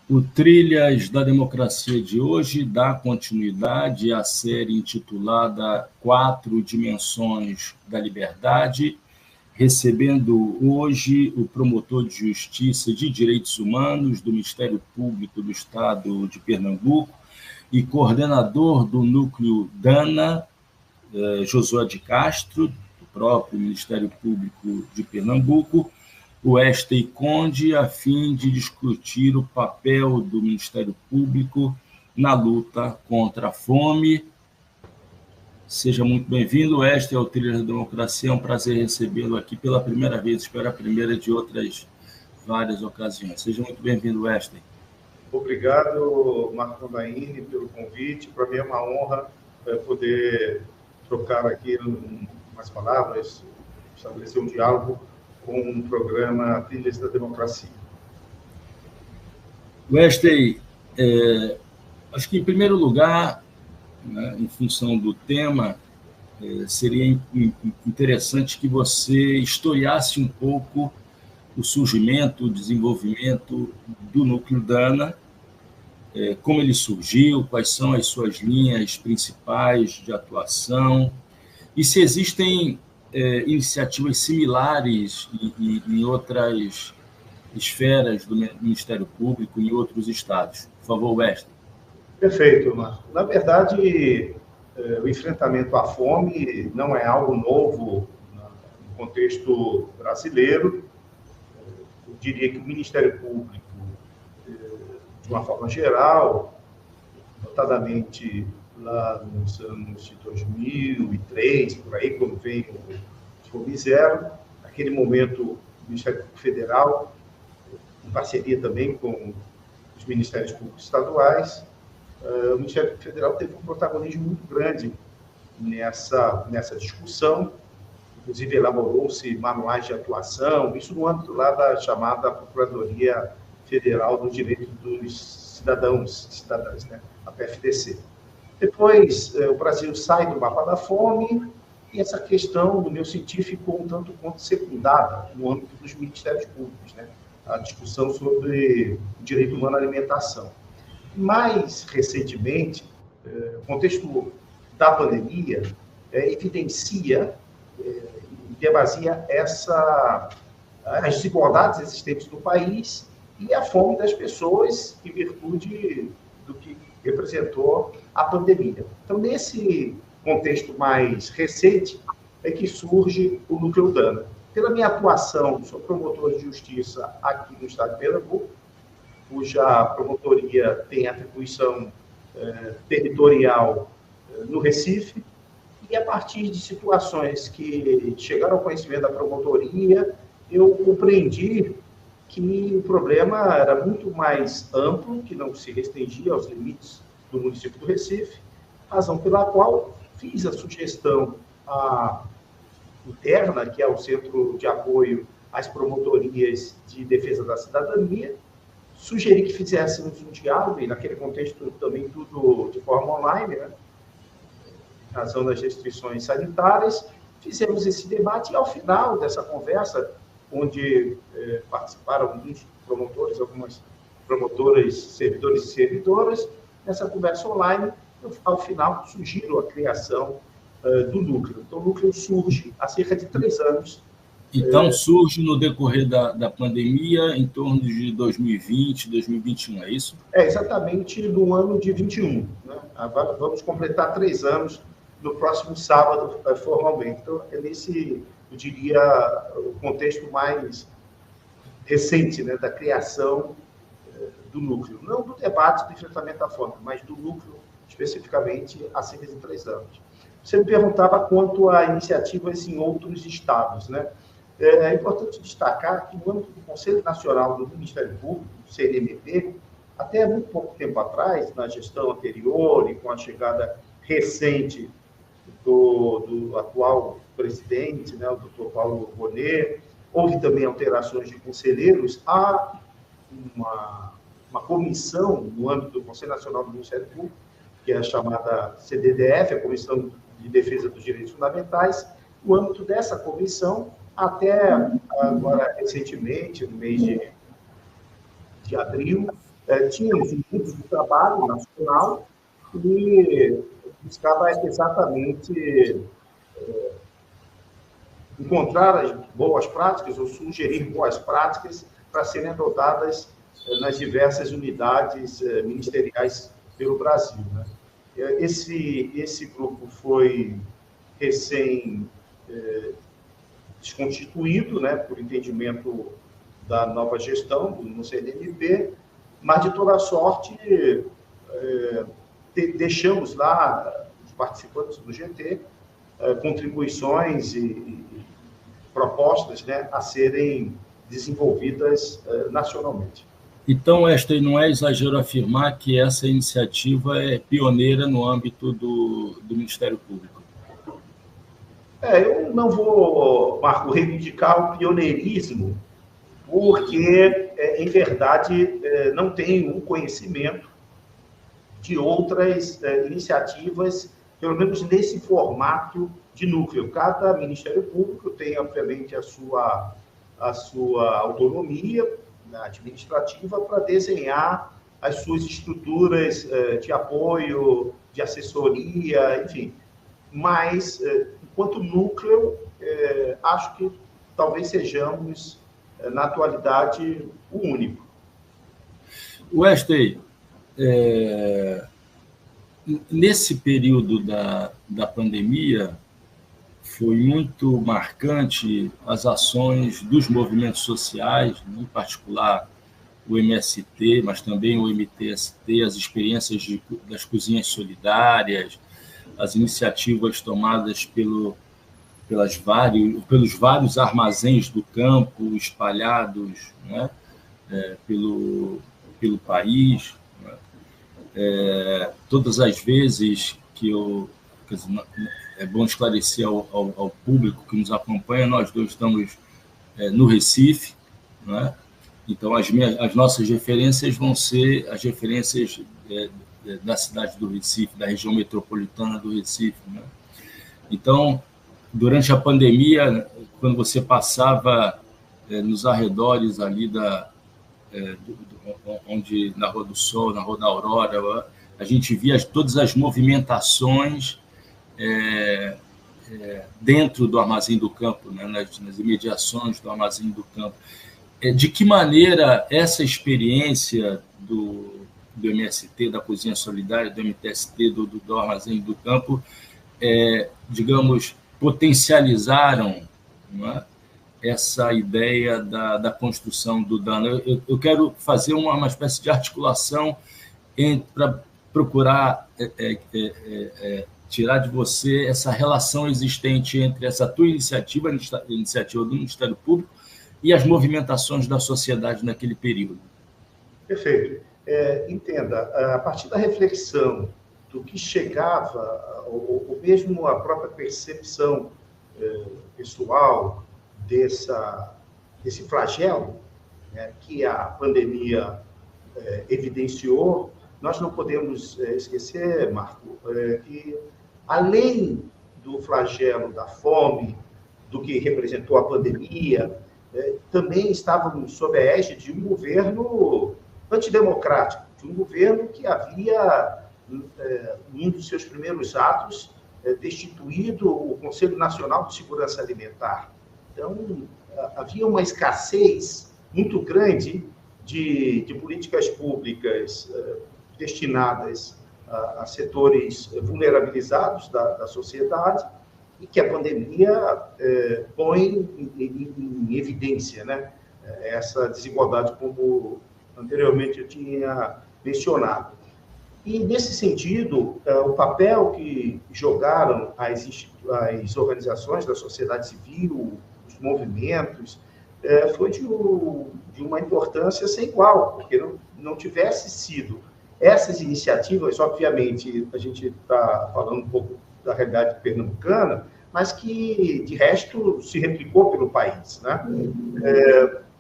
O Trilhas da Democracia de hoje dá continuidade à série intitulada Quatro Dimensões da Liberdade, recebendo hoje o promotor de Justiça de Direitos Humanos do Ministério Público do Estado de Pernambuco e coordenador do Núcleo DANA, Josué de Castro, do próprio Ministério Público de Pernambuco, o Wesley Conde, a fim de discutir o papel do Ministério Público na luta contra a fome. Seja muito bem-vindo, Wesley, ao Trilhas da Democracia. É um prazer recebê-lo aqui pela primeira vez, espero a primeira de outras várias ocasiões. Seja muito bem-vindo, Wesley. Obrigado, Marco Naini, pelo convite. Para mim é uma honra poder trocar aqui umas palavras, estabelecer um diálogo com o programa Trilhas da Democracia. Wesley, acho que, em primeiro lugar, né, em função do tema, seria interessante que você historiasse um pouco o surgimento, o desenvolvimento do Núcleo DANA, como ele surgiu, quais são as suas linhas principais de atuação, e se existem iniciativas similares em outras esferas do Ministério Público, em outros estados. Por favor, Wesley. Perfeito, Marco. Na verdade, o enfrentamento à fome não é algo novo no contexto brasileiro. Eu diria que o Ministério Público, de uma forma geral, notadamente lá nos anos de 2003, por aí, quando veio o Fome Zero, naquele momento o Ministério Público Federal, em parceria também com os Ministérios Públicos Estaduais, o Ministério Público Federal teve um protagonismo muito grande nessa discussão. Inclusive, elaborou-se manuais de atuação, isso no âmbito lá da chamada Procuradoria Federal dos Direitos dos Cidadãos e Cidadãs, né? A PFDC. Depois, o Brasil sai do mapa da fome e essa questão, no meu sentido, ficou um tanto quanto secundada no âmbito dos ministérios públicos, né? A discussão sobre o direito humano à alimentação. Mais recentemente, o contexto da pandemia evidencia e demasia as desigualdades existentes no país e a fome das pessoas em virtude do que representou a pandemia. Então, nesse contexto mais recente, é que surge o Núcleo DANA. Pela minha atuação, sou promotor de justiça aqui no estado de Pernambuco, cuja promotoria tem atribuição territorial no Recife, e a partir de situações que chegaram ao conhecimento da promotoria, eu compreendi que o problema era muito mais amplo, que não se restringia aos limites do município do Recife, razão pela qual fiz a sugestão interna, que é o Centro de Apoio às Promotorias de Defesa da Cidadania, sugeri que fizéssemos um diálogo, e naquele contexto também tudo de forma online, né? Em razão das restrições sanitárias, fizemos esse debate e, ao final dessa conversa, onde participaram alguns promotores, algumas promotoras, servidores e servidoras, nessa conversa online, eu, ao final, sugiro a criação do núcleo. Então, o núcleo surge há cerca de 3 anos. Então, surge no decorrer da pandemia, em torno de 2020, 2021, é isso? Exatamente no ano de 21. Né? Agora vamos completar 3 anos no próximo sábado, formalmente. Então, é nesse, eu diria, o contexto mais recente, né, da criação do núcleo. Não do debate do enfrentamento à fome, mas do núcleo, especificamente, há cerca de 3 anos. Você me perguntava quanto a iniciativas em outros estados, né? É importante destacar que, no âmbito do Conselho Nacional do Ministério Público, CNMP, até muito pouco tempo atrás, na gestão anterior e com a chegada recente do atual presidente, né, o doutor Paulo Bonet, houve também alterações de conselheiros, há uma comissão no âmbito do Conselho Nacional do Ministério Público, que é a chamada CDDF, a Comissão de Defesa dos Direitos Fundamentais. No âmbito dessa comissão, até agora, recentemente, no mês de abril, tínhamos um grupo de trabalho nacional e buscava exatamente encontrar as boas práticas ou sugerir boas práticas para serem adotadas nas diversas unidades ministeriais pelo Brasil, né? Esse grupo foi recém desconstituído, né, por entendimento da nova gestão no CNMP, mas, de toda sorte, deixamos lá, os participantes do GT, contribuições e propostas, né, a serem desenvolvidas nacionalmente. Então, esta não é exagero afirmar que essa iniciativa é pioneira no âmbito do Ministério Público. Eu não vou, Marco, reivindicar o pioneirismo, porque, em verdade, não tenho um conhecimento de outras iniciativas, pelo menos nesse formato de núcleo. Cada Ministério Público tem, obviamente, a sua autonomia administrativa para desenhar as suas estruturas de apoio, de assessoria, enfim. Mas, enquanto núcleo, acho que talvez sejamos, na atualidade, o único. Wesley, nesse período da pandemia, foi muito marcante as ações dos movimentos sociais, em particular o MST, mas também o MTST, as experiências das cozinhas solidárias, as iniciativas tomadas pelos vários armazéns do campo espalhados, né, pelo país. Né. Todas as vezes que é bom esclarecer ao público que nos acompanha, nós dois estamos no Recife, né? Então as nossas referências vão ser as referências da cidade do Recife, da região metropolitana do Recife, né? Então, durante a pandemia, quando você passava nos arredores ali onde na Rua do Sol, na Rua da Aurora, a gente via todas as movimentações dentro do Armazém do Campo, né, nas imediações do Armazém do Campo. De que maneira essa experiência do MST, da Cozinha Solidária, do MTST, do Armazém do Campo, digamos, potencializaram, não é, essa ideia da construção do dano? Eu quero fazer uma espécie de articulação para procurar tirar de você essa relação existente entre essa tua iniciativa, a iniciativa do Ministério Público, e as movimentações da sociedade naquele período. Perfeito. Entenda, a partir da reflexão do que chegava, ou mesmo a própria percepção pessoal desse flagelo, né, que a pandemia evidenciou, nós não podemos esquecer, Marco, que além do flagelo da fome, do que representou a pandemia, também estávamos sob a égide de um governo antidemocrático, de um governo que havia, num dos seus primeiros atos, destituído o Conselho Nacional de Segurança Alimentar. Então, havia uma escassez muito grande de políticas públicas destinadas a setores vulnerabilizados da sociedade, e que a pandemia põe em evidência, né, essa desigualdade, como anteriormente eu tinha mencionado. E, nesse sentido, o papel que jogaram as organizações da sociedade civil, os movimentos, foi de uma importância sem igual, porque não tivesse sido essas iniciativas, obviamente, a gente está falando um pouco da realidade pernambucana, mas que, de resto, se replicou pelo país, né?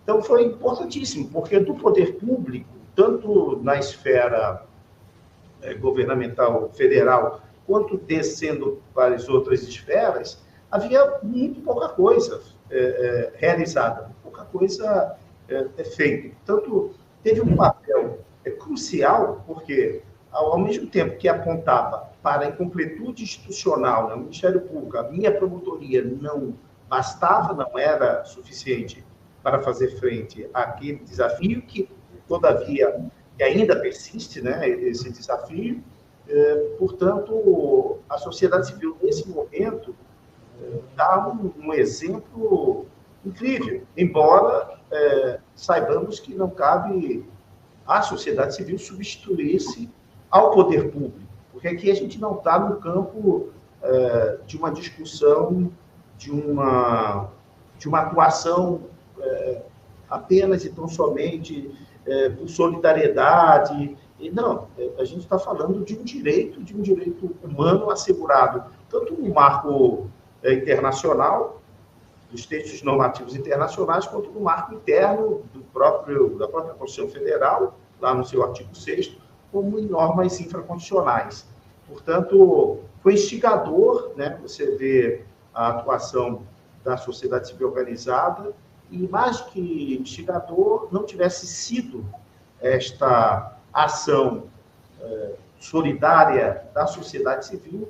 Então, foi importantíssimo, porque do poder público, tanto na esfera governamental federal, quanto descendo para as outras esferas, havia muito pouca coisa realizada, pouca coisa feita. Portanto, teve um papel crucial, porque, ao mesmo tempo que apontava para a incompletude institucional, né, o Ministério Público, a minha promotoria não bastava, não era suficiente para fazer frente àquele desafio que, todavia, que ainda persiste, né, esse desafio. Portanto, a sociedade civil, nesse momento, dá um exemplo incrível, embora saibamos que não cabe à sociedade civil substituir-se ao poder público, porque aqui a gente não está no campo de uma discussão, de uma atuação apenas e tão somente por solidariedade. Não, a gente está falando de um direito humano assegurado, tanto no marco internacional, dos textos normativos internacionais, quanto no marco interno da própria Constituição Federal, lá no seu artigo 6º, como em normas infraconstitucionais. Portanto, foi instigador, né, você vê a atuação da sociedade civil organizada, e mais que instigador, não tivesse sido esta ação solidária da sociedade civil,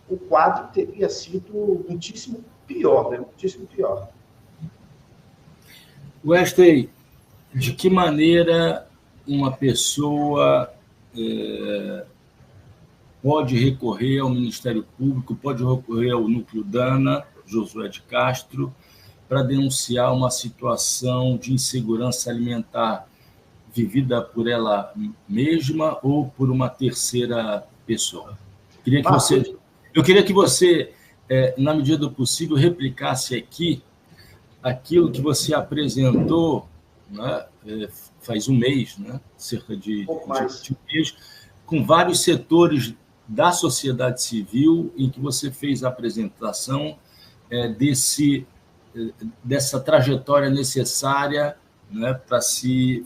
o quadro teria sido muitíssimo pior, né? Muitíssimo pior. Wesley, de que maneira uma pessoa pode recorrer ao Ministério Público, pode recorrer ao Núcleo Dana, Josué de Castro, para denunciar uma situação de insegurança alimentar vivida por ela mesma ou por uma terceira pessoa? Eu queria que você, na medida do possível, replicasse aqui aquilo que você apresentou, né, faz um mês, né, cerca de um mês, com vários setores da sociedade civil, em que você fez a apresentação dessa trajetória necessária, né, para se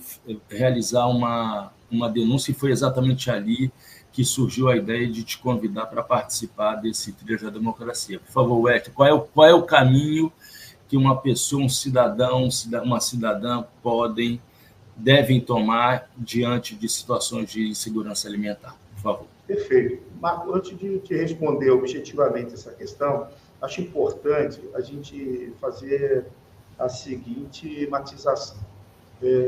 realizar uma denúncia, e foi exatamente ali que surgiu a ideia de te convidar para participar desse Trilha da Democracia. Por favor, Wesley, qual é o caminho que uma pessoa, um cidadão, uma cidadã devem tomar diante de situações de insegurança alimentar? Por favor. Perfeito. Marco, antes de te responder objetivamente essa questão, acho importante a gente fazer a seguinte matização.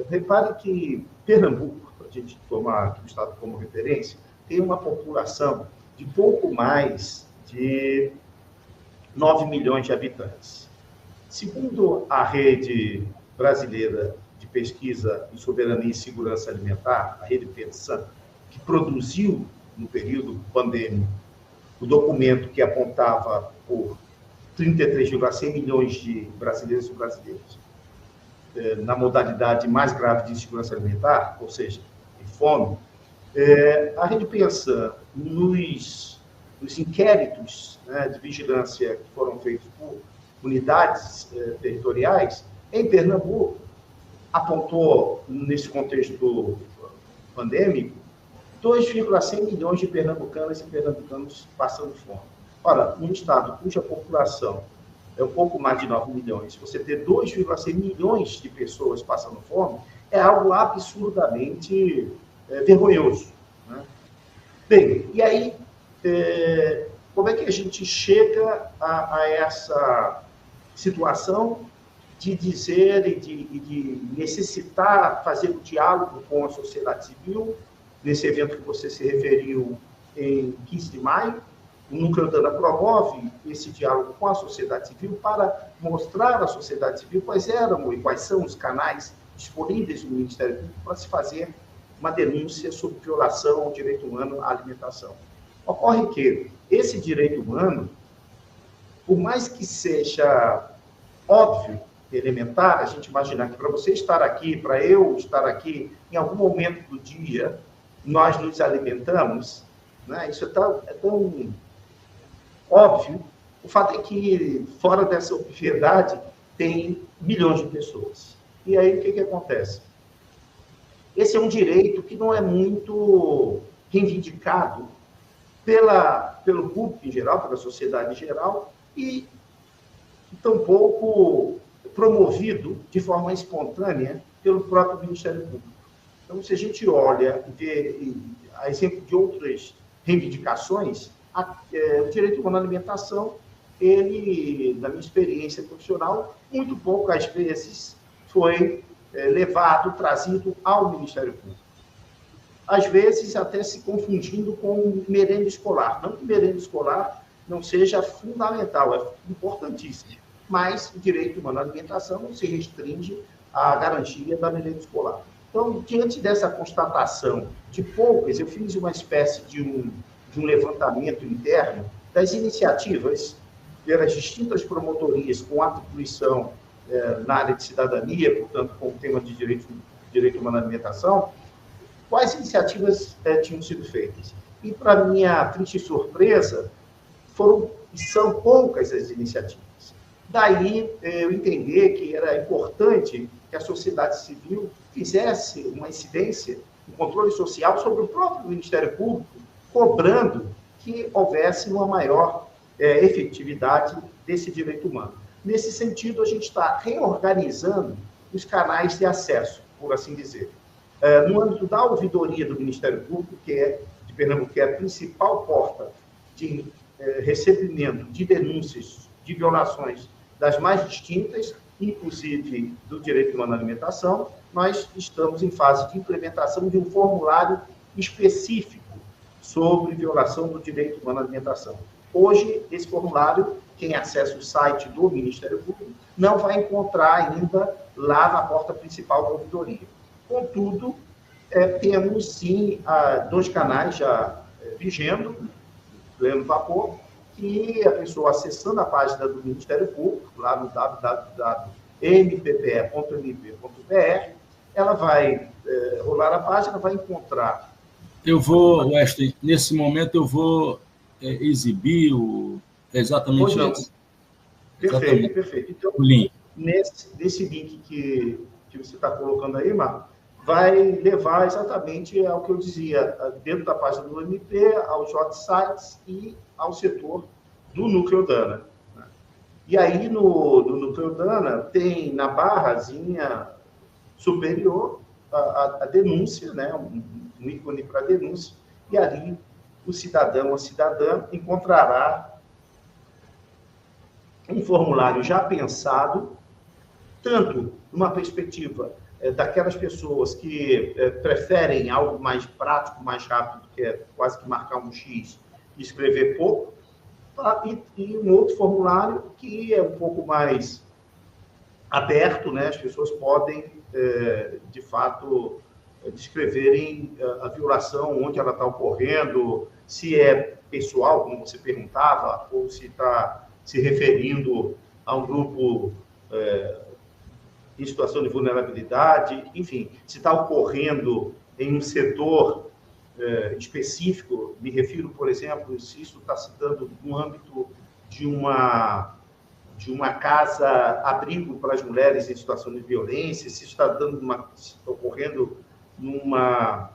Repare que Pernambuco, para a gente tomar aqui o estado como referência, tem uma população de pouco mais de 9 milhões de habitantes. Segundo a Rede Brasileira de Pesquisa em Soberania e Segurança Alimentar, a Rede PEDSAN, que produziu, no período pandêmico, o documento que apontava por 33,6 milhões de brasileiros e brasileiras na modalidade mais grave de insegurança alimentar, ou seja, de fome, a Rede PEDSAN, nos inquéritos, né, de vigilância que foram feitos por unidades territoriais, em Pernambuco, apontou, nesse contexto pandêmico, 2,6 milhões de pernambucanas e pernambucanos passando fome. Ora, num estado cuja população é um pouco mais de 9 milhões, você ter 2,6 milhões de pessoas passando fome é algo absurdamente vergonhoso, né? Bem, e aí, como é que a gente chega a essa situação de dizer e de necessitar fazer o diálogo com a sociedade civil, nesse evento que você se referiu em 15 de maio, o Núcleo Dana promove esse diálogo com a sociedade civil para mostrar à sociedade civil quais eram e quais são os canais disponíveis no Ministério Público para se fazer uma denúncia sobre violação ao direito humano à alimentação. Ocorre que esse direito humano, por mais que seja óbvio, elementar, a gente imaginar que para você estar aqui, para eu estar aqui, em algum momento do dia, nós nos alimentamos, né? Isso é tão óbvio. O fato é que, fora dessa obviedade, tem milhões de pessoas. E aí, o que acontece? Esse é um direito que não é muito reivindicado pelo público em geral, pela sociedade em geral, e tampouco promovido de forma espontânea pelo próprio Ministério Público. Então, se a gente olha e vê a exemplo de outras reivindicações, o direito humano à alimentação, ele, na minha experiência profissional, muito poucas vezes foi levado, trazido ao Ministério Público. Às vezes, até se confundindo com merenda escolar. Não que merenda escolar não seja fundamental, é importantíssimo, mas o direito humano à alimentação não se restringe à garantia da merenda escolar. Então, diante dessa constatação de poucas, eu fiz uma espécie de um levantamento interno das iniciativas pelas distintas promotorias com atribuição na área de cidadania, portanto, com o tema de direito humano à alimentação, quais iniciativas tinham sido feitas. E, para minha triste surpresa, foram e são poucas as iniciativas. Daí, eu entender que era importante que a sociedade civil fizesse uma incidência, um controle social sobre o próprio Ministério Público, cobrando que houvesse uma maior efetividade desse direito humano. Nesse sentido, a gente está reorganizando os canais de acesso, por assim dizer. No âmbito da ouvidoria do Ministério Público, que é de Pernambuco, que é a principal porta de recebimento de denúncias de violações das mais distintas, inclusive do direito humano à alimentação, nós estamos em fase de implementação de um formulário específico sobre violação do direito humano à alimentação. Hoje, esse formulário, quem acessa o site do Ministério Público, não vai encontrar ainda lá na porta principal da ouvidoria. Contudo, temos, sim, 2 canais já vigendo, pleno vapor, que a pessoa acessando a página do Ministério Público, lá no www.mppe.mp.br, ela vai rolar a página, vai encontrar... Eu vou, Wesley, nesse momento eu vou exibir exatamente isso. Perfeito. Então, o link. Nesse link que você está colocando aí, Marco, vai levar exatamente ao que eu dizia, dentro da página do MP, aos hot sites e ao setor do Núcleo Dana. E aí, no Núcleo Dana, tem na barrazinha superior a denúncia, né, um ícone para denúncia, e ali o cidadão ou cidadã encontrará um formulário já pensado, tanto numa perspectiva daquelas pessoas que preferem algo mais prático, mais rápido, que é quase que marcar um X e escrever pouco, e um outro formulário que é um pouco mais aberto, né? As pessoas podem, de fato, descreverem a violação, onde ela está ocorrendo, se é pessoal, como você perguntava, ou se está se referindo a um grupo em situação de vulnerabilidade, enfim, se está ocorrendo em um setor específico, me refiro, por exemplo, se isso está se dando no âmbito de uma casa-abrigo para as mulheres em situação de violência, se está ocorrendo numa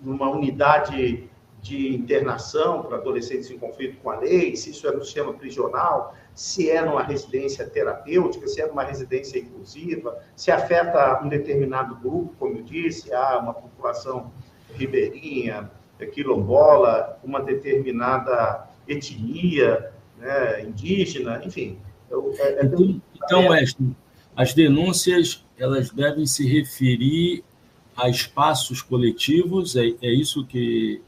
unidade de internação para adolescentes em conflito com a lei, se isso é no sistema prisional, se é numa residência terapêutica, se é numa residência inclusiva, se afeta um determinado grupo, como eu disse, uma população ribeirinha, quilombola, uma determinada etnia, né, indígena, enfim. Então, Wesley, as denúncias elas devem se referir a espaços coletivos, é isso que...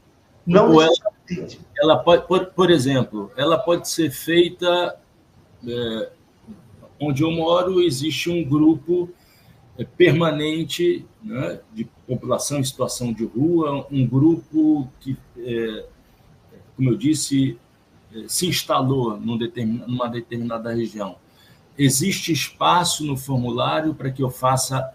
Não necessariamente. Ela pode, por exemplo, ela pode ser feita... onde eu moro, existe um grupo permanente, né, de população em situação de rua, um grupo que, como eu disse, se instalou numa determinada região. Existe espaço no formulário para que eu faça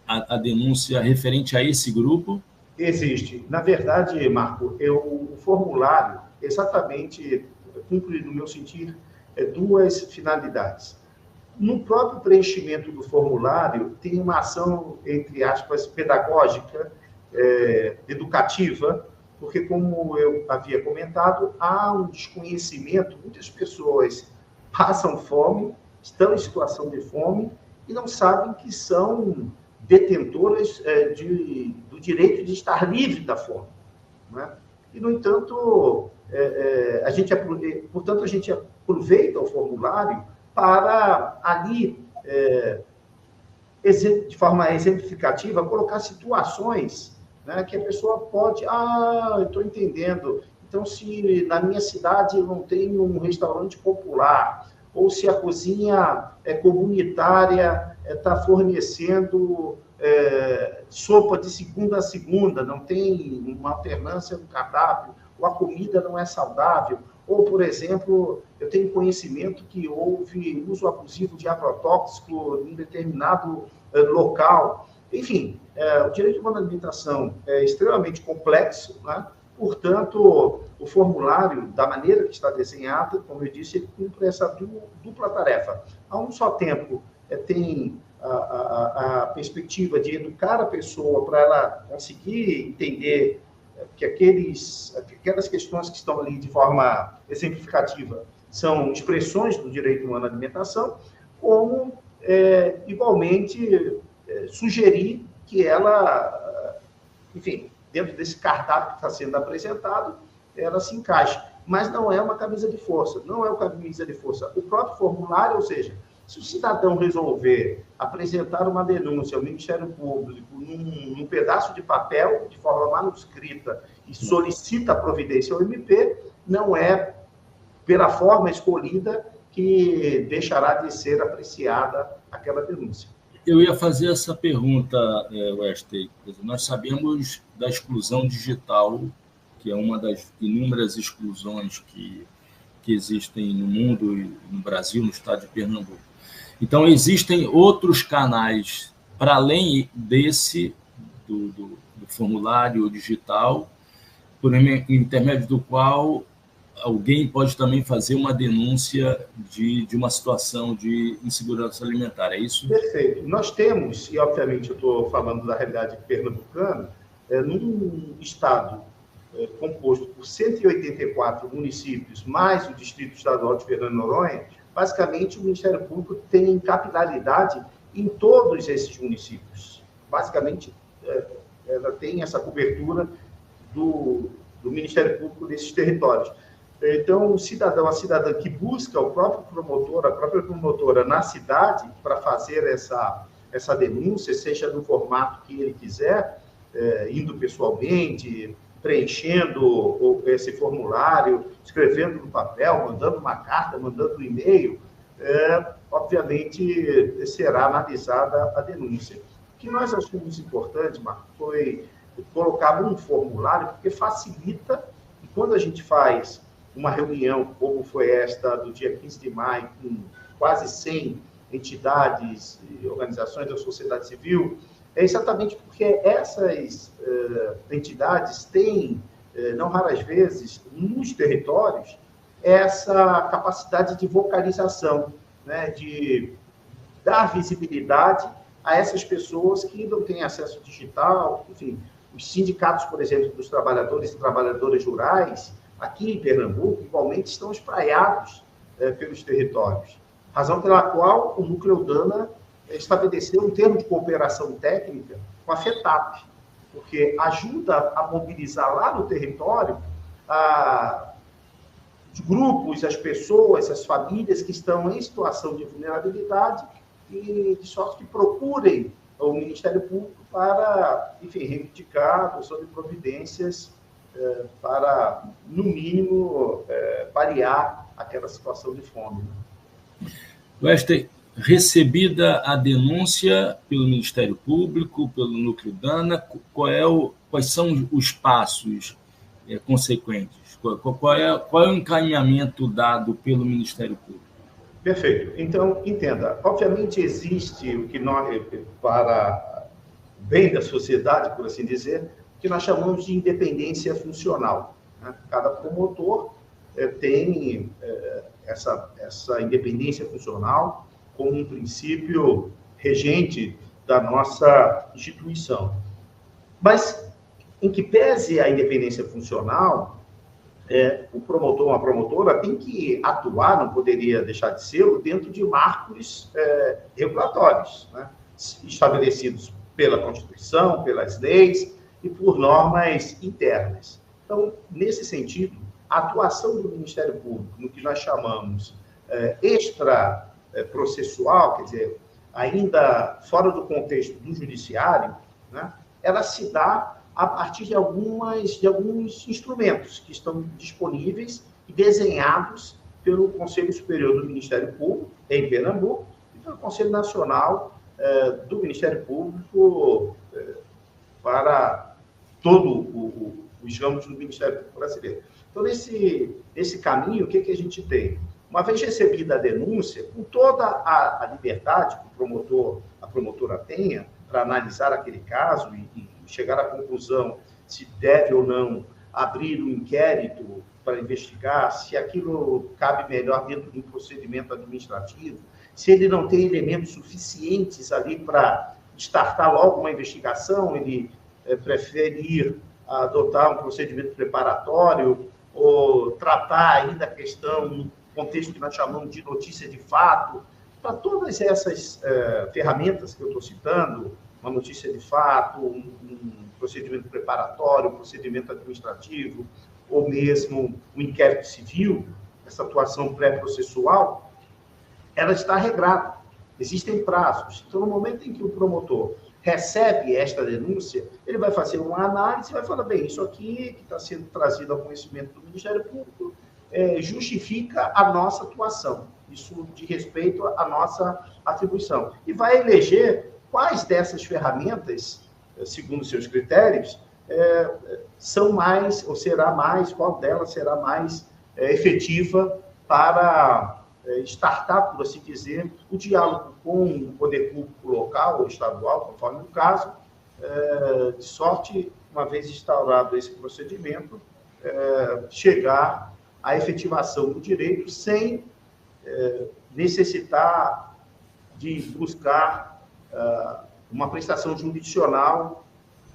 a denúncia referente a esse grupo? Existe. Na verdade, Marco, o formulário exatamente cumpre, no meu sentir, 2 finalidades. No próprio preenchimento do formulário, tem uma ação, entre aspas, pedagógica, educativa, porque, como eu havia comentado, há um desconhecimento, muitas pessoas passam fome, estão em situação de fome, e não sabem que são detentoras do direito de estar livre da fome, né? E, no entanto, portanto, a gente aproveita o formulário para ali, de forma exemplificativa, colocar situações, né, que a pessoa pode... eu estou entendendo. Então, se na minha cidade eu não tenho um restaurante popular, ou se a cozinha comunitária está fornecendo sopa de segunda a segunda, não tem uma alternância no cardápio, ou a comida não é saudável, ou, por exemplo, eu tenho conhecimento que houve uso abusivo de agrotóxico em determinado local. Enfim, o direito humano à alimentação é extremamente complexo, né? Portanto, o formulário, da maneira que está desenhado, como eu disse, ele cumpre essa dupla tarefa. A um só tempo, tem a perspectiva de educar a pessoa para ela conseguir entender que aquelas questões que estão ali de forma exemplificativa são expressões do direito humano à alimentação, como, igualmente, sugerir que ela, enfim, dentro desse cardápio que está sendo apresentado, ela se encaixe. Mas não é uma camisa de força, não é uma camisa de força. O próprio formulário, ou seja, se o cidadão resolver apresentar uma denúncia ao Ministério Público num pedaço de papel, de forma manuscrita, e solicita a providência ao MP, não é pela forma escolhida que deixará de ser apreciada aquela denúncia. Eu ia fazer essa pergunta, Wesley. Nós sabemos da exclusão digital, que é uma das inúmeras exclusões que existem no mundo, no Brasil, no estado de Pernambuco. Então, existem outros canais, para além desse, do formulário digital, por intermédio do qual alguém pode também fazer uma denúncia de uma situação de insegurança alimentar, é isso? Perfeito. Nós temos, e obviamente eu estou falando da realidade pernambucana, num estado composto por 184 municípios, mais o Distrito Estadual de Fernando de Noronha, basicamente o Ministério Público tem capilaridade em todos esses municípios. Basicamente, ela tem essa cobertura do Ministério Público desses territórios. Então, o cidadão, a cidadã que busca o próprio promotor, a própria promotora na cidade para fazer essa denúncia, seja no formato que ele quiser, indo pessoalmente, preenchendo esse formulário, escrevendo no papel, mandando uma carta, mandando um e-mail, obviamente será analisada a denúncia. O que nós achamos importante, Marco, foi colocar um formulário, porque facilita, e quando a gente faz uma reunião, como foi esta do dia 15 de maio, com quase 100 entidades e organizações da sociedade civil, é exatamente porque essas entidades têm, não raras vezes, nos territórios, essa capacidade de vocalização, né, de dar visibilidade a essas pessoas que não têm acesso digital. Enfim, os sindicatos, por exemplo, dos trabalhadores e trabalhadoras rurais, aqui em Pernambuco, igualmente estão espraiados pelos territórios. Razão pela qual o Núcleo Dana estabeleceu um termo de cooperação técnica com a FETAP, porque ajuda a mobilizar lá no território os grupos, as pessoas, as famílias que estão em situação de vulnerabilidade e de sorte que procurem o Ministério Público para, enfim, reivindicar a adoção de providências para, no mínimo, paliar aquela situação de fome. Wesley, recebida a denúncia pelo Ministério Público, pelo Núcleo Dana, quais são os passos consequentes? Qual é o encaminhamento dado pelo Ministério Público? Perfeito. Então, entenda, obviamente existe o que nós, para o bem da sociedade, por assim dizer, o que nós chamamos de independência funcional, né? Cada promotor tem essa independência funcional como um princípio regente da nossa instituição. Mas, em que pese a independência funcional, o promotor, uma promotora, tem que atuar, não poderia deixar de ser, dentro de marcos regulatórios, né, estabelecidos pela Constituição, pelas leis e por normas internas. Então, nesse sentido, a atuação do Ministério Público, no que nós chamamos extraprocessual, quer dizer, ainda fora do contexto do judiciário, né, ela se dá a partir de alguns instrumentos que estão disponíveis e desenhados pelo Conselho Superior do Ministério Público, em Pernambuco, e pelo Conselho Nacional do Ministério Público para todo os ramos do Ministério Público brasileiro. Então, nesse caminho, o que a gente tem? Uma vez recebida a denúncia, com toda a liberdade que a promotora tenha para analisar aquele caso e chegar à conclusão se deve ou não abrir um inquérito para investigar, se aquilo cabe melhor dentro de um procedimento administrativo, se ele não tem elementos suficientes ali para startar logo uma investigação, ele preferir adotar um procedimento preparatório ou tratar ainda a questão no contexto que nós chamamos de notícia de fato. Para todas essas ferramentas que eu estou citando, uma notícia de fato, um procedimento preparatório, um procedimento administrativo, ou mesmo um inquérito civil, essa atuação pré-processual, ela está regrada. Existem prazos. Então, no momento em que o promotor recebe esta denúncia, ele vai fazer uma análise e vai falar, bem, isso aqui que está sendo trazido ao conhecimento do Ministério Público justifica a nossa atuação. Isso de respeito à nossa atribuição. E vai eleger quais dessas ferramentas, segundo seus critérios, são mais, ou será mais, qual delas será mais efetiva para startar, por assim dizer, o diálogo com o poder público local ou estadual, conforme o caso, de sorte, uma vez instaurado esse procedimento, chegar à efetivação do direito sem necessitar de buscar uma prestação jurisdicional,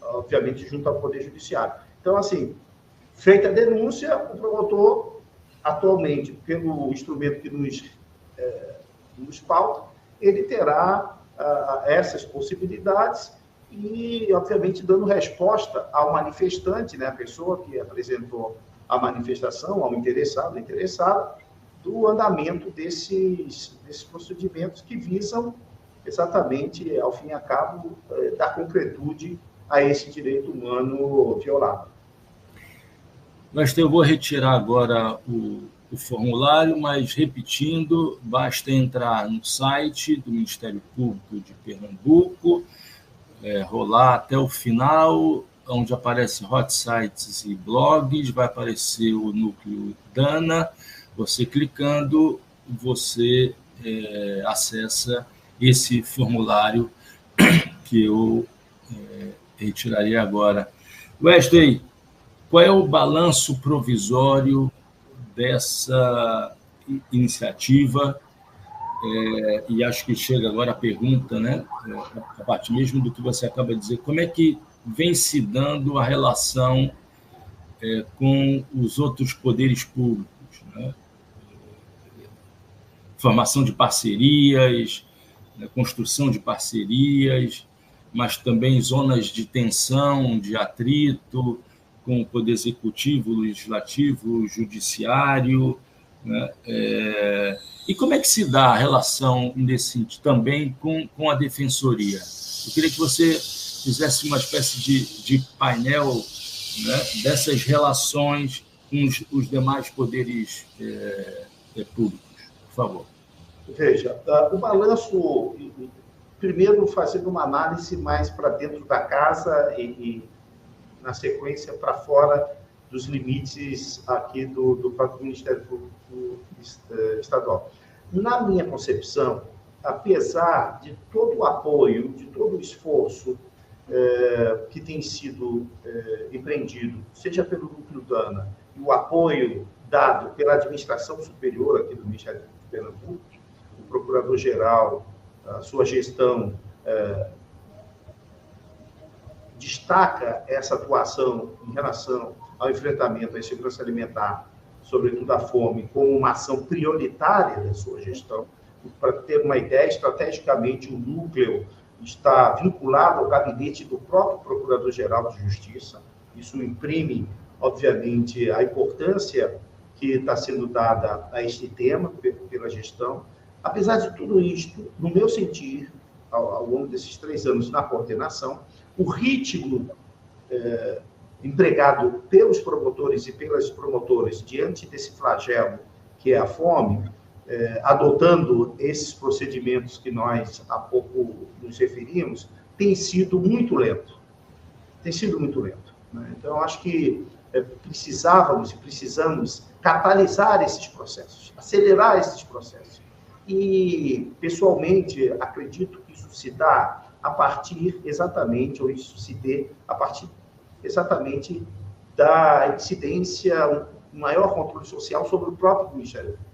obviamente, junto ao Poder Judiciário. Então, assim, feita a denúncia, o promotor, atualmente, pelo instrumento que nos pauta, ele terá essas possibilidades e, obviamente, dando resposta ao manifestante, né, a pessoa que apresentou a manifestação, ao interessado, interessada, do andamento desses procedimentos que visam exatamente, ao fim e a cabo, dar concretude a esse direito humano violado. Eu vou retirar agora o formulário, mas repetindo, basta entrar no site do Ministério Público de Pernambuco, rolar até o final, onde aparece hot sites e blogs, vai aparecer o núcleo Dana, você clicando, você acessa esse formulário que eu retirarei agora. Wesley, qual é o balanço provisório dessa iniciativa? E acho que chega agora a pergunta, né, a partir mesmo do que você acaba de dizer, como é que vem se dando a relação com os outros poderes públicos, né? Formação de parcerias, construção de parcerias, mas também zonas de tensão, de atrito com o Poder Executivo, Legislativo, Judiciário, né? E como é que se dá a relação nesse sentido também com a Defensoria? Eu queria que você fizesse uma espécie de painel, né, dessas relações com os demais poderes públicos, por favor. Veja, o balanço, primeiro fazendo uma análise mais para dentro da casa e na sequência, para fora dos limites aqui do próprio Ministério Público Estadual. Na minha concepção, apesar de todo o apoio, de todo o esforço que tem sido empreendido, seja pelo Núcleo Dana, e o apoio dado pela administração superior aqui do Ministério Público de Pernambuco, o Procurador-Geral, a sua gestão destaca essa atuação em relação ao enfrentamento à insegurança alimentar, sobretudo a fome, como uma ação prioritária da sua gestão. Para ter uma ideia, estrategicamente, o núcleo está vinculado ao gabinete do próprio Procurador-Geral de Justiça. Isso imprime, obviamente, a importância que está sendo dada a este tema pela gestão. Apesar de tudo isto, no meu sentir, ao longo desses 3 anos na coordenação, o ritmo empregado pelos promotores e pelas promotoras diante desse flagelo que é a fome, adotando esses procedimentos que nós há pouco nos referimos, tem sido muito lento. Tem sido muito lento, né? Então, acho que precisávamos e precisamos catalisar esses processos, acelerar esses processos. E, pessoalmente, acredito que isso se dá a partir exatamente, ou isso se dê a partir exatamente da incidência, um maior controle social sobre o próprio Ministério Público.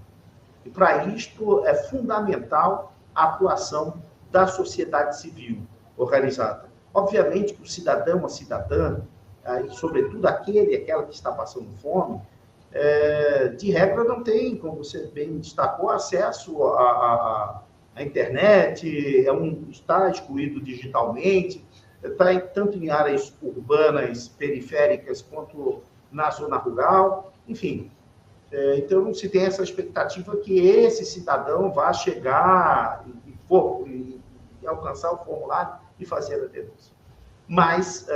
E, para isto, é fundamental a atuação da sociedade civil organizada. Obviamente que o cidadão, a cidadã, e sobretudo aquela que está passando fome, de regra não tem, como você bem destacou, acesso à internet, está excluído digitalmente, está tanto em áreas urbanas, periféricas, quanto na zona rural, enfim. Então, não se tem essa expectativa que esse cidadão vá chegar e alcançar o formulário e fazer a denúncia. Mas,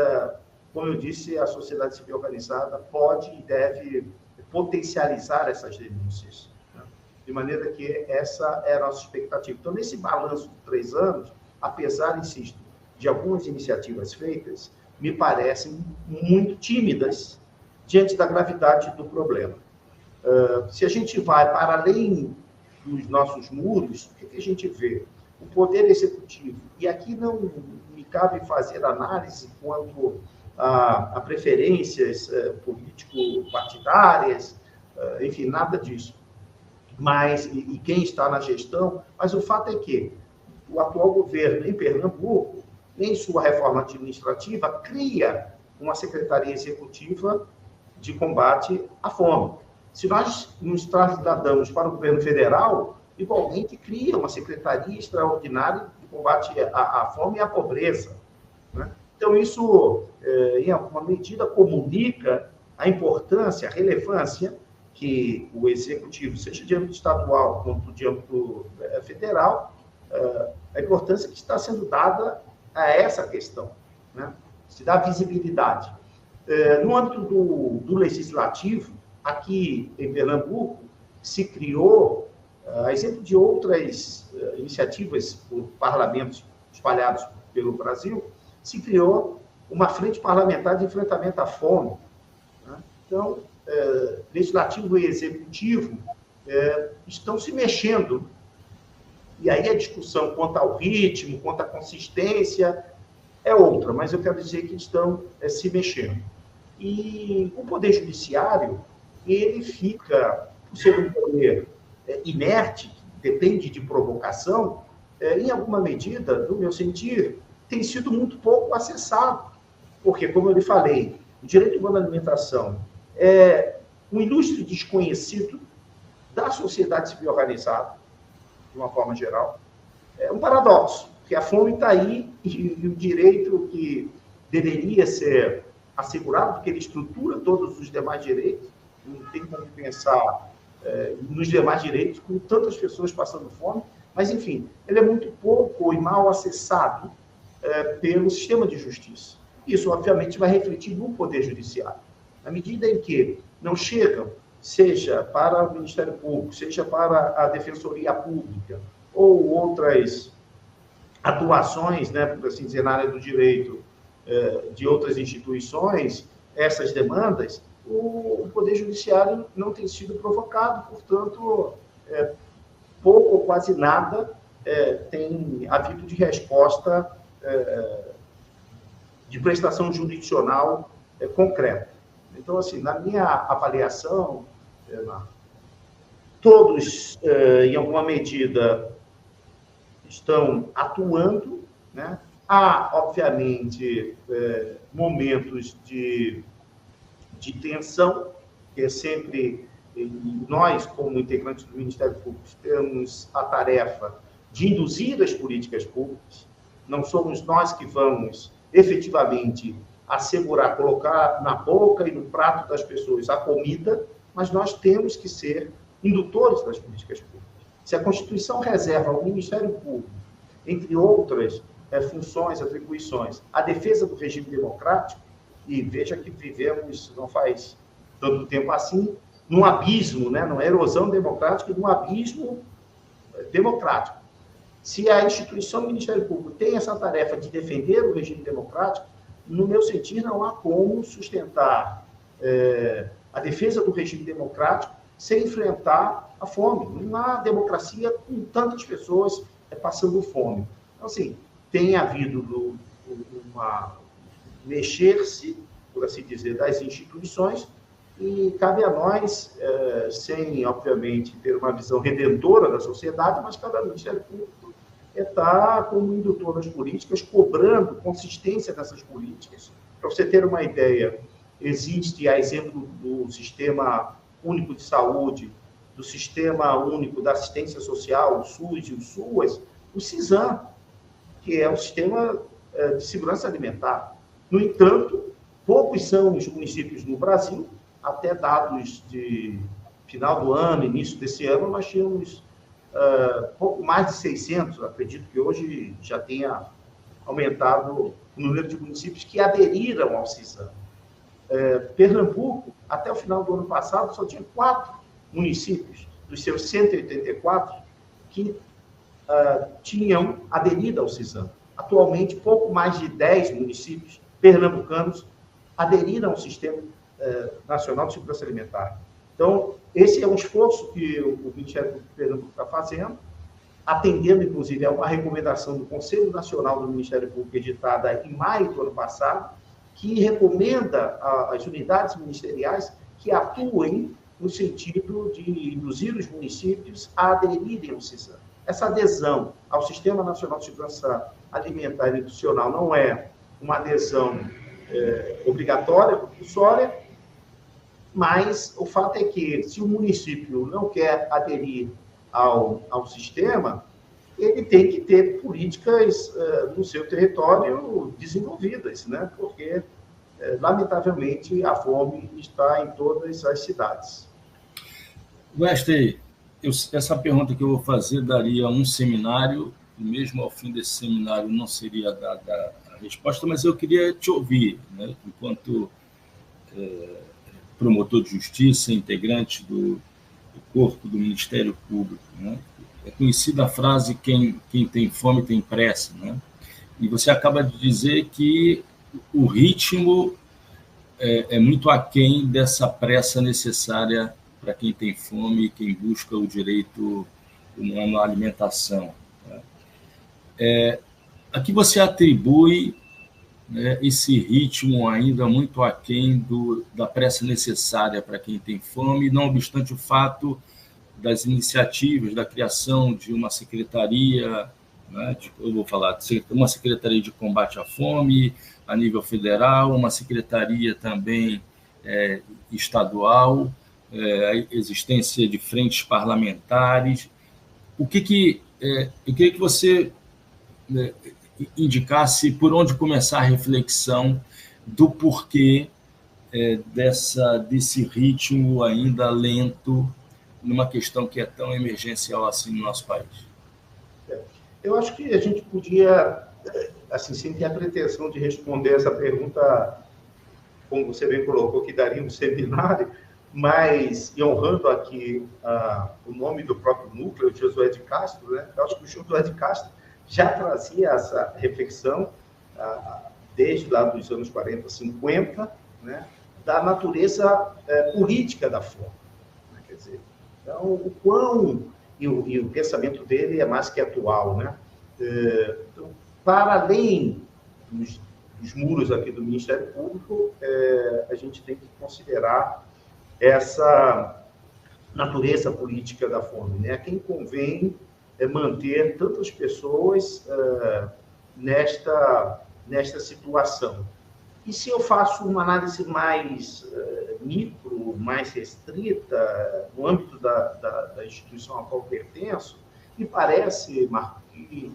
como eu disse, a sociedade civil organizada pode e deve potencializar essas denúncias, né? De maneira que essa é a nossa expectativa. Então, nesse balanço de 3 anos, apesar, insisto, de algumas iniciativas feitas, me parecem muito tímidas diante da gravidade do problema. Se a gente vai para além dos nossos muros, o que a gente vê? O Poder Executivo, e aqui não me cabe fazer análise quanto a preferências político-partidárias, enfim, nada disso. Mas, e quem está na gestão, mas o fato é que o atual governo em Pernambuco, em sua reforma administrativa, cria uma Secretaria Executiva de Combate à Fome. Se nós nos trasladamos para o governo federal, igualmente cria uma Secretaria Extraordinária de Combate à Fome e à Pobreza, né? Então, isso, em alguma medida, comunica a importância, a relevância que o Executivo, seja de âmbito estadual quanto de âmbito federal, a importância que está sendo dada a essa questão, né? Se dá visibilidade. No âmbito do legislativo, aqui em Pernambuco, se criou, a exemplo de outras iniciativas por parlamentos espalhados pelo Brasil, se criou uma frente parlamentar de enfrentamento à fome, né? Então, legislativo e executivo estão se mexendo. E aí a discussão quanto ao ritmo, quanto à consistência, é outra, mas eu quero dizer que estão se mexendo. E o Poder Judiciário, ele fica, por ser um poder inerte, depende de provocação, em alguma medida, no meu sentir, tem sido muito pouco acessado. Porque, como eu lhe falei, o direito humano à alimentação é um ilustre desconhecido da sociedade civil organizada, de uma forma geral. É um paradoxo, porque a fome está aí e o direito que deveria ser assegurado, porque ele estrutura todos os demais direitos, não tem como pensar nos demais direitos, com tantas pessoas passando fome, mas, enfim, ele é muito pouco e mal acessado pelo sistema de justiça. Isso, obviamente, vai refletir no Poder Judiciário. Na medida em que não chegam, seja para o Ministério Público, seja para a Defensoria Pública, ou outras atuações, né, por assim dizer, na área do direito de outras instituições, essas demandas, o Poder Judiciário não tem sido provocado, portanto, pouco ou quase nada tem havido de resposta de prestação jurisdicional concreta. Então, assim, na minha avaliação, todos, em alguma medida, estão atuando, né? Há, obviamente, momentos de tensão, que é sempre, nós, como integrantes do Ministério Público, temos a tarefa de induzir as políticas públicas, não somos nós que vamos efetivamente assegurar, colocar na boca e no prato das pessoas a comida, mas nós temos que ser indutores das políticas públicas. Se a Constituição reserva ao Ministério Público, entre outras funções, atribuições, a defesa do regime democrático, e veja que vivemos, não faz tanto tempo assim, num abismo, né, numa erosão democrática e num abismo democrático. Se a instituição do Ministério Público tem essa tarefa de defender o regime democrático, no meu sentir, não há como sustentar a defesa do regime democrático sem enfrentar a fome. Não há democracia com tantas pessoas passando fome. Então, assim, tem havido uma mexer-se, por assim dizer, das instituições, e cabe a nós, sem, obviamente, ter uma visão redentora da sociedade, mas cabe ao Ministério Público estar como indutor das políticas, cobrando consistência dessas políticas. Para você ter uma ideia, existe, a exemplo do Sistema Único de Saúde, do Sistema Único da Assistência Social, o SUS e o SUAS, o CISAM, que é o Sistema de Segurança Alimentar. No entanto, poucos são os municípios no Brasil, até dados de final do ano, início desse ano, nós tínhamos pouco mais de 600, acredito que hoje já tenha aumentado o número de municípios que aderiram ao CISAM. Pernambuco, até o final do ano passado, só tinha 4 municípios, dos seus 184, que tinham aderido ao CISAM. Atualmente, pouco mais de 10 municípios pernambucanos aderiram ao Sistema Nacional de Segurança Alimentar. Então, esse é um esforço que o Ministério Público de Pernambuco está fazendo, atendendo, inclusive, a uma recomendação do Conselho Nacional do Ministério Público, editada em maio do ano passado, que recomenda às unidades ministeriais que atuem no sentido de induzir os municípios a aderirem ao CISAM. Essa adesão ao Sistema Nacional de Segurança Alimentar e Nutricional não é uma adesão obrigatória, compulsória, mas o fato é que, se o município não quer aderir ao sistema, ele tem que ter políticas no seu território desenvolvidas, né? Porque, lamentavelmente, a fome está em todas as cidades. Wesley, essa pergunta que eu vou fazer daria um seminário, e mesmo ao fim desse seminário não seria dada a resposta, mas eu queria te ouvir, né? Enquanto promotor de justiça, integrante do corpo do Ministério Público, né? É conhecida a frase, quem tem fome tem pressa, né? E você acaba de dizer que o ritmo é muito aquém dessa pressa necessária para quem tem fome e quem busca o direito humano à alimentação, né? A que você atribui, né, esse ritmo ainda muito aquém da pressa necessária para quem tem fome, não obstante o fato das iniciativas, da criação de uma secretaria, né, eu vou falar, uma secretaria de combate à fome a nível federal, uma secretaria também estadual, a existência de frentes parlamentares. Eu queria que você indicasse por onde começar a reflexão do porquê desse ritmo ainda lento numa questão que é tão emergencial assim no nosso país. Eu acho que a gente podia, assim, sem ter a pretensão de responder essa pergunta, como você bem colocou, que daria um seminário, mas, e honrando aqui o nome do próprio núcleo, Josué de Castro, né? Eu acho que o Josué de Castro já trazia essa reflexão desde lá dos anos 40, 50, né? Da natureza política da fome. Né? Quer dizer, então, o quão... E o pensamento dele é mais que atual, né? Então, para além dos muros aqui do Ministério Público, a gente tem que considerar essa natureza política da fome, né? Quem convém manter tantas pessoas nesta situação. E se eu faço uma análise mais micro, mais restrita, no âmbito da instituição a qual pertenço, me parece, Marco, que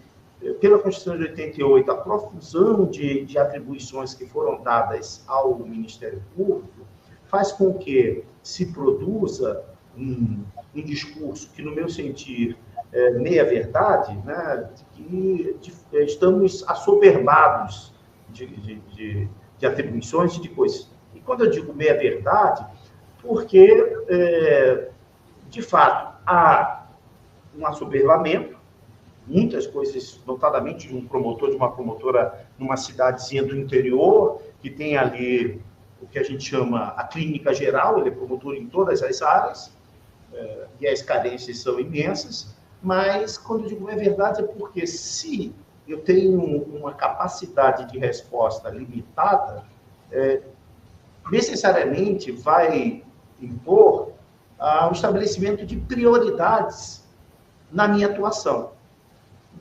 pela Constituição de 88, a profusão de atribuições que foram dadas ao Ministério Público faz com que se produza um discurso que, no meu sentir, é meia-verdade, né, que estamos assoberbados de atribuições e de coisas. E quando eu digo meia-verdade, porque, de fato, há um assoberbamento, muitas coisas, notadamente de um promotor, de uma promotora numa cidadezinha do interior, que tem ali o que a gente chama a clínica geral, ele é promotor em todas as áreas, e as carências são imensas, mas quando eu digo é verdade é porque se eu tenho uma capacidade de resposta limitada, necessariamente vai impor o estabelecimento de prioridades na minha atuação.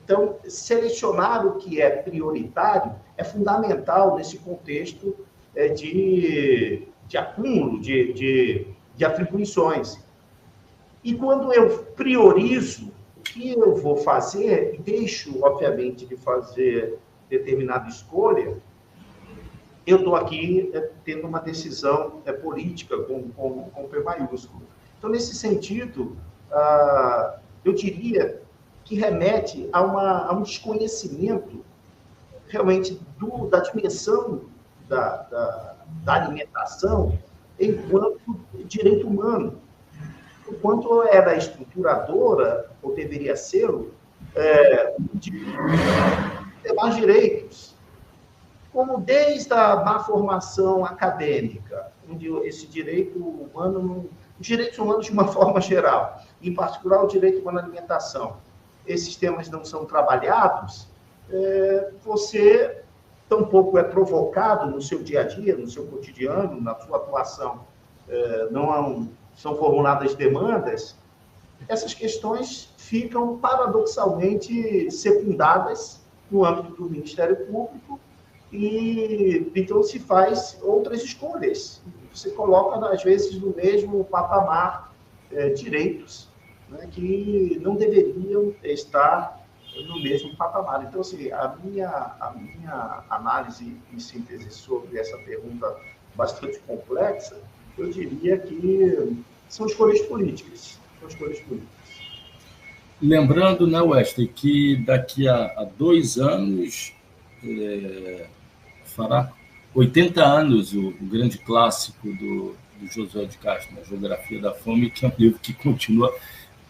Então, selecionar o que é prioritário é fundamental nesse contexto de acúmulo de atribuições. E quando eu priorizo o que eu vou fazer, e deixo, obviamente, de fazer determinada escolha, eu estou aqui tendo uma decisão política com P maiúsculo. Então, nesse sentido, eu diria que remete a um desconhecimento realmente da dimensão da alimentação enquanto direito humano. Enquanto era estruturadora, ou deveria ser, de demais direitos, como desde a má formação acadêmica, onde esse direito humano, os direitos humanos de uma forma geral, em particular o direito humano à alimentação, esses temas não são trabalhados, você tampouco é provocado no seu dia a dia, no seu cotidiano, na sua atuação, não são formuladas demandas, essas questões ficam paradoxalmente secundadas no âmbito do Ministério Público e então se faz outras escolhas. Você coloca, às vezes, no mesmo patamar direitos, né, que não deveriam estar no mesmo patamar. Então, assim, a minha análise em síntese sobre essa pergunta bastante complexa, eu diria que são escolhas políticas. São escolhas políticas. Lembrando, né, Wesley, que daqui a 2 anos fará 80 anos o grande clássico do Josué de Castro, A Geografia da Fome, que é um livro que continua,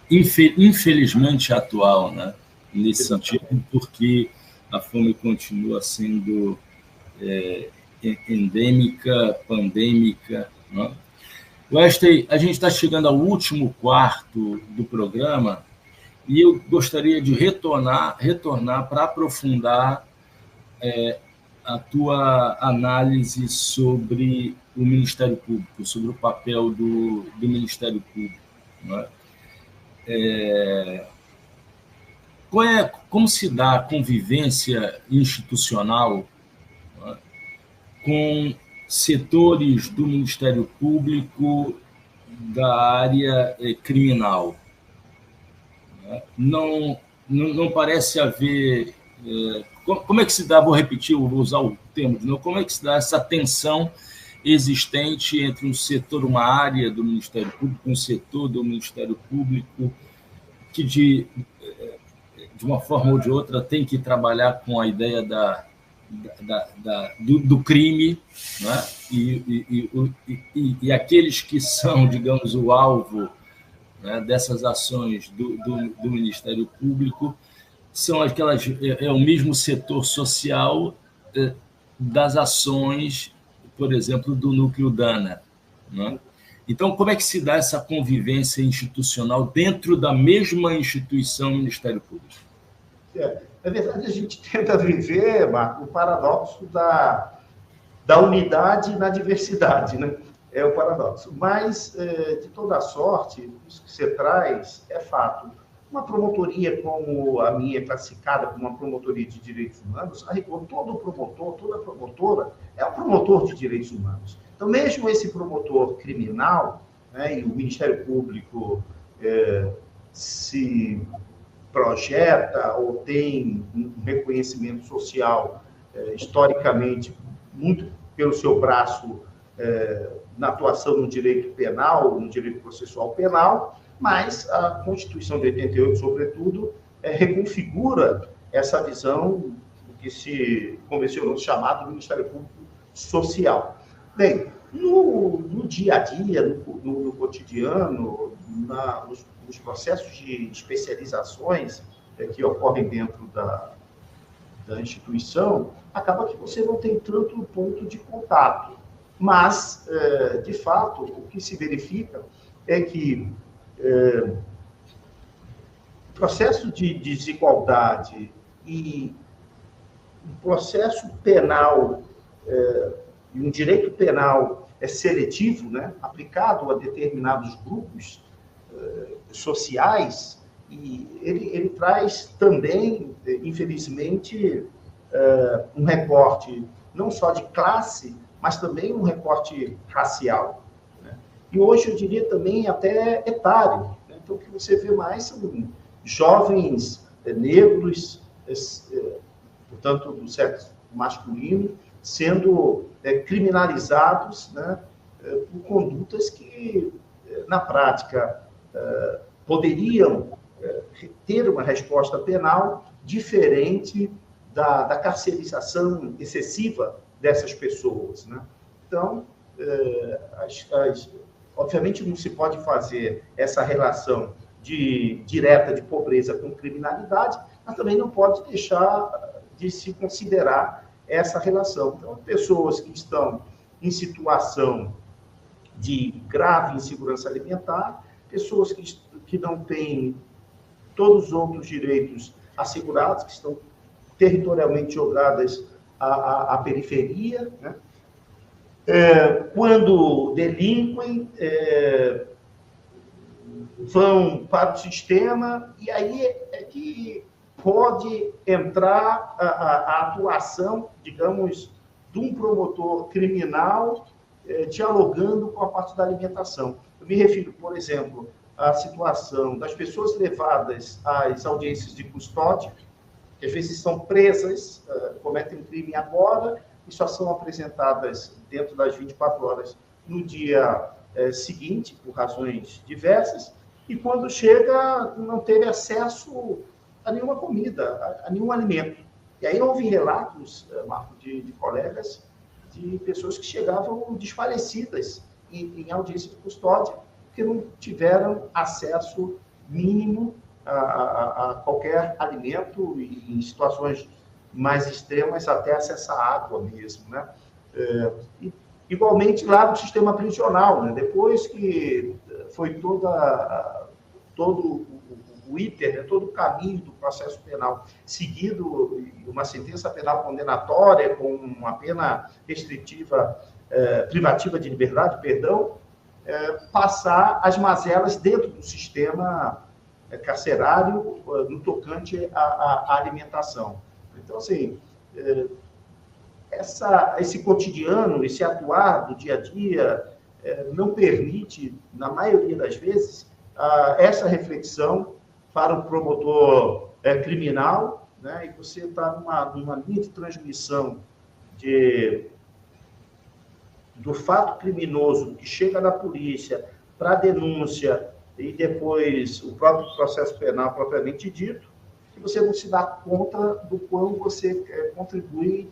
infelizmente, atual, né, nesse sentido, porque a fome continua sendo endêmica, pandêmica, né? Wesley, a gente está chegando ao último quarto do programa e eu gostaria de retornar para aprofundar a tua análise sobre o Ministério Público, sobre o papel do Ministério Público, né? Como se dá a convivência institucional, né, com setores do Ministério Público da área criminal? Não parece haver... Como é que se dá, vou repetir, vou usar o termo de novo, como é que se dá essa tensão existente entre um setor, uma área do Ministério Público, um setor do Ministério Público que, de uma forma ou de outra, tem que trabalhar com a ideia do crime, né? E aqueles que são, digamos, o alvo, né, dessas ações do Ministério Público são aquelas, o mesmo setor social das ações, por exemplo, do núcleo Dana, né? Então, como é que se dá essa convivência institucional dentro da mesma instituição Ministério Público? Na verdade, a gente tenta viver, Marco, o paradoxo da unidade na diversidade, né? É o paradoxo. Mas, de toda sorte, isso que você traz é fato. Uma promotoria como a minha, classificada como uma promotoria de direitos humanos, a rigor, todo promotor, toda promotora é um promotor de direitos humanos. Então, mesmo esse promotor criminal, né, e o Ministério Público se projeta ou tem um reconhecimento social historicamente muito pelo seu braço na atuação no direito penal, no direito processual penal, mas a Constituição de 88, sobretudo, reconfigura essa visão que se convencionou chamado do Ministério Público Social. Bem, no dia a dia, no cotidiano, nos processos de especializações que ocorrem dentro da instituição, acaba que você não tem tanto ponto de contato. Mas, de fato, o que se verifica é que o processo de desigualdade e um processo penal e um direito penal seletivo, né, aplicado a determinados grupos sociais, e ele traz também, infelizmente, um recorte não só de classe, mas também um recorte racial, né? E hoje eu diria também até etário, né? Então o que você vê mais são jovens negros, portanto do sexo masculino, sendo criminalizados, né, por condutas que, na prática, poderiam ter uma resposta penal diferente da carcerização excessiva dessas pessoas, né? Então, obviamente não se pode fazer essa relação direta de pobreza com criminalidade, mas também não pode deixar de se considerar essa relação. Então, pessoas que estão em situação de grave insegurança alimentar, pessoas que não têm todos os outros direitos assegurados, que estão territorialmente jogadas à periferia, né? Quando delinquem, vão para o sistema, e aí é que pode entrar a atuação, digamos, de um promotor criminal dialogando com a parte da alimentação. Eu me refiro, por exemplo, à situação das pessoas levadas às audiências de custódia, que às vezes são presas, cometem um crime agora e só são apresentadas dentro das 24 horas no dia seguinte, por razões diversas, e quando chega, não teve acesso a nenhuma comida, a nenhum alimento. E aí houve relatos, Marco, de colegas, de pessoas que chegavam desfalecidas em audiência de custódia, porque não tiveram acesso mínimo a qualquer alimento, e em situações mais extremas até acesso à água mesmo, né? Igualmente lá no sistema prisional, né? Depois que foi todo o iter, né? Todo o caminho do processo penal seguido, uma sentença penal condenatória com uma pena restritiva, privativa de liberdade, perdão, passar as mazelas dentro do sistema carcerário no tocante à alimentação. Então, assim, esse cotidiano, esse atuar do dia a dia, não permite, na maioria das vezes, essa reflexão para o promotor criminal, né? E você está numa linha de transmissão do fato criminoso que chega da polícia para a denúncia e depois o próprio processo penal propriamente dito, e você não se dá conta do quão você contribui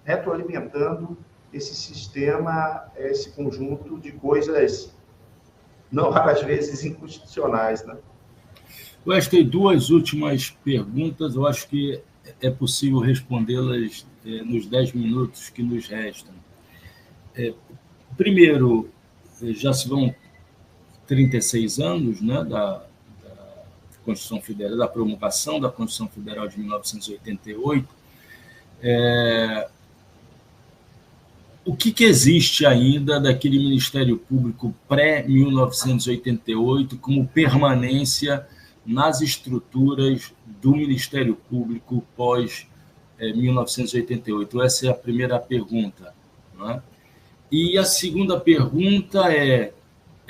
retroalimentando esse sistema, esse conjunto de coisas, não raras vezes, inconstitucionais, né? Eu acho que tem duas últimas perguntas, eu acho que é possível respondê-las nos 10 minutos que nos restam. Primeiro, já se vão 36 anos, né, da Constituição Federal, da promulgação da Constituição Federal de 1988. O que existe ainda daquele Ministério Público pré-1988 como permanência nas estruturas do Ministério Público pós-1988? Essa é a primeira pergunta, não é? E a segunda pergunta é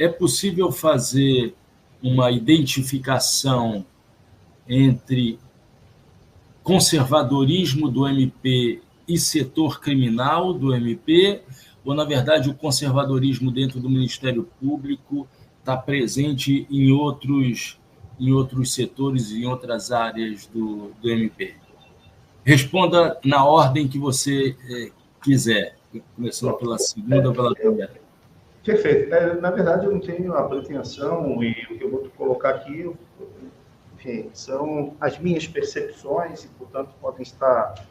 possível fazer uma identificação entre conservadorismo do MP e setor criminal do MP, ou, na verdade, o conservadorismo dentro do Ministério Público está presente em outros setores, em outras áreas do MP? Responda na ordem que você quiser, começando pela segunda ou pela primeira. Perfeito. Na verdade, eu não tenho a pretensão, e o que eu vou colocar aqui, enfim, são as minhas percepções, e, portanto, podem estar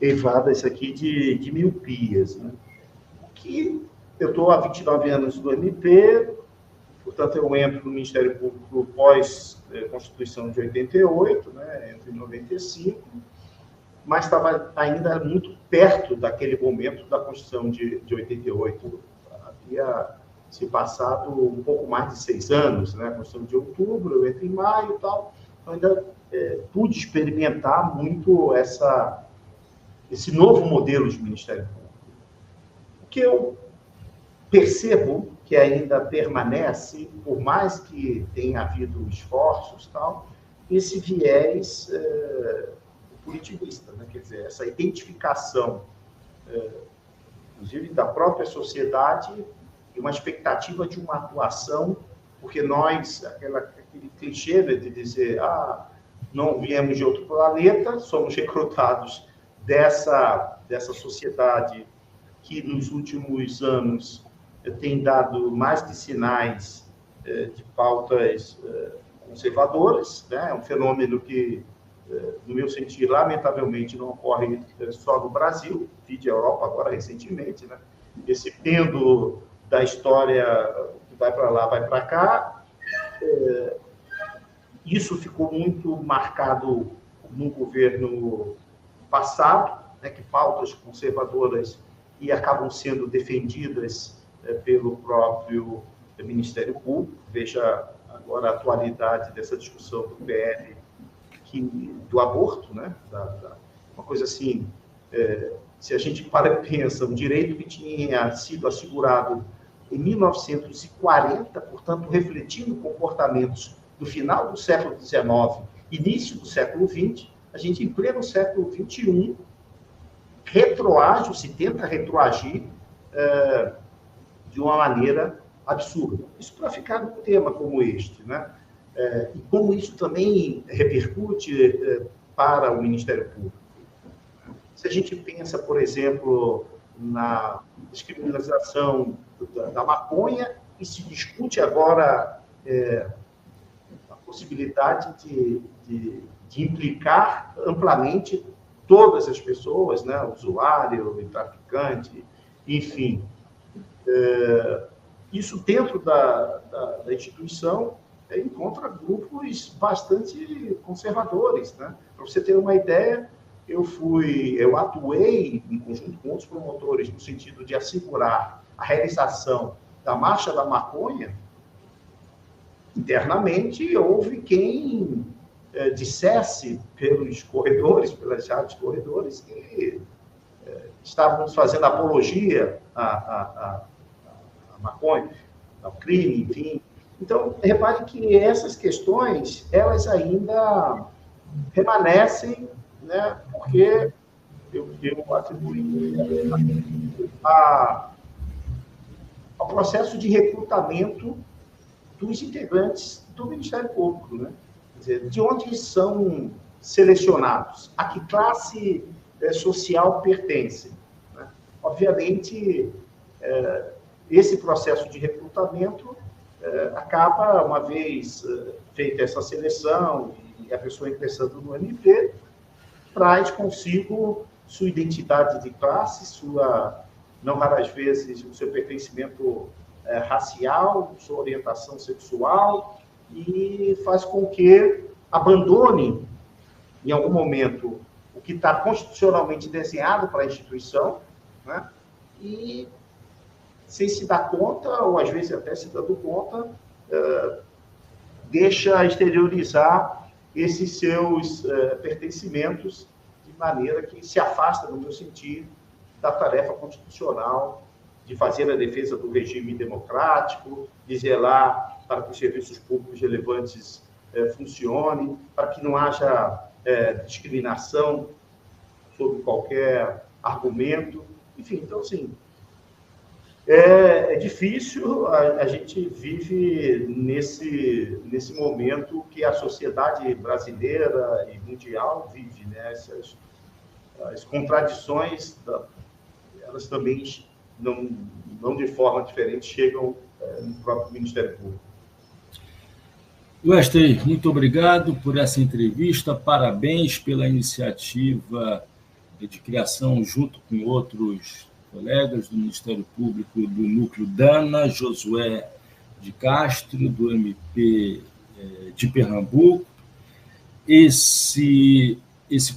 eivadas aqui de miopias, né? Que eu estou há 29 anos no MP, portanto, eu entro no Ministério Público pós-Constituição de 88, né, entre 95, mas estava ainda muito perto daquele momento da Constituição de 88. Havia se passado um pouco mais de 6 anos, né? A Constituição de outubro, eu entro em maio e tal. Então, ainda pude experimentar muito esse novo modelo de Ministério Público. O que eu percebo que ainda permanece, por mais que tenha havido esforços, tal, esse viés punitivista, né? Quer dizer, essa identificação, inclusive, da própria sociedade e uma expectativa de uma atuação, porque nós, aquele clichê, né, de dizer, não viemos de outro planeta, somos recrutados dessa sociedade que, nos últimos anos, tem dado mais de sinais de pautas conservadoras, né? É um fenômeno que, no meu sentir, lamentavelmente, não ocorre só no Brasil, vide a Europa agora recentemente, né? Esse pêndulo da história que vai para lá, vai para cá, isso ficou muito marcado no governo passado, né? Que pautas conservadoras e acabam sendo defendidas pelo próprio Ministério Público. Veja agora a atualidade dessa discussão do PL, do aborto, né? Uma coisa assim, se a gente para e pensa, um direito que tinha sido assegurado em 1940, portanto, refletindo comportamentos do final do século XIX, início do século XX, a gente, em pleno século XXI, retroage, ou se tenta retroagir de uma maneira absurda. Isso para ficar num tema como este, né? E como isso também repercute para o Ministério Público. Se a gente pensa, por exemplo, na descriminalização da maconha, e se discute agora a possibilidade de implicar amplamente todas as pessoas, né? Usuário, traficante, enfim. Isso dentro da instituição encontra grupos bastante conservadores, né? Para você ter uma ideia, eu atuei em conjunto com outros promotores no sentido de assegurar a realização da Marcha da Maconha. Internamente, houve quem dissesse pelos corredores, pelas chaves corredores, que estávamos fazendo apologia à maconha, ao crime, enfim. Então, repare que essas questões, elas ainda permanecem, né, porque eu atribuí ao processo de recrutamento dos integrantes do Ministério Público, né? Quer dizer, de onde são selecionados, a que classe social pertencem, né? Obviamente, esse processo de recrutamento acaba, uma vez feita essa seleção e a pessoa ingressando no MP, traz consigo sua identidade de classe, não raras vezes, o seu pertencimento racial, sua orientação sexual, e faz com que abandone, em algum momento, o que está constitucionalmente desenhado para a instituição, né? E, sem se dar conta, ou às vezes até se dando conta, deixa exteriorizar esses seus pertencimentos de maneira que se afasta, no meu sentido, da tarefa constitucional de fazer a defesa do regime democrático, de zelar para que os serviços públicos relevantes funcione, para que não haja discriminação sobre qualquer argumento. Enfim, então, assim, é difícil, a gente vive nesse momento que a sociedade brasileira e mundial vive, né? As contradições, elas também, não de forma diferente, chegam no próprio Ministério Público. Wesley, muito obrigado por essa entrevista, parabéns pela iniciativa de criação, junto com outros colegas do Ministério Público, do Núcleo Dana, Josué de Castro, do MP de Pernambuco. Esse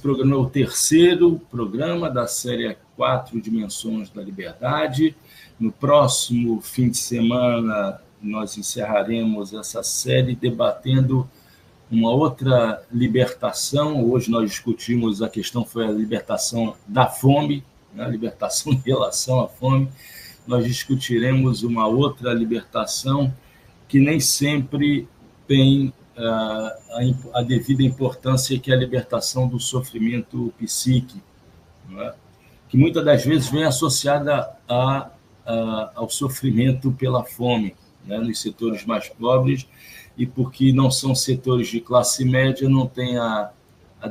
programa é o terceiro programa da série 4 Dimensões da Liberdade. No próximo fim de semana, nós encerraremos essa série debatendo uma outra libertação. Hoje nós discutimos, a questão foi a libertação da fome, né? A libertação em relação à fome. Nós discutiremos uma outra libertação que nem sempre tem a devida importância, que é a libertação do sofrimento psíquico, né? Que muitas das vezes vem associada ao sofrimento pela fome, né? Nos setores mais pobres, e porque não são setores de classe média, não tem a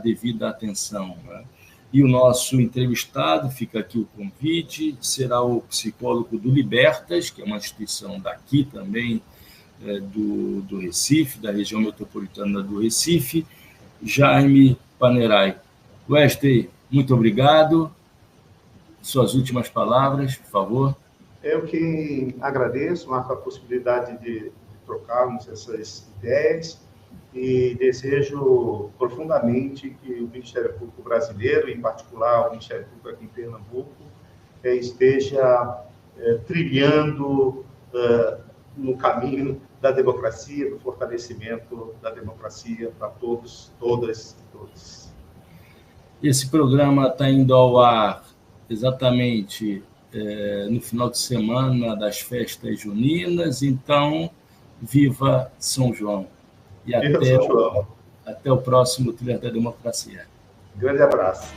devida atenção, né? E o nosso entrevistado, fica aqui o convite, será o psicólogo do Libertas, que é uma instituição daqui também, do Recife, da região metropolitana do Recife, Jaime Panerai. Wesley, muito obrigado. Suas últimas palavras, por favor. Eu que agradeço, Marco, a possibilidade de trocarmos essas ideias e desejo profundamente que o Ministério Público brasileiro, em particular o Ministério Público aqui em Pernambuco, esteja trilhando no caminho da democracia, do fortalecimento da democracia para todos, todas e todos. Esse programa está indo ao ar exatamente no final de semana das festas juninas, então, viva São João! E até o próximo Trilha da Democracia. Grande abraço.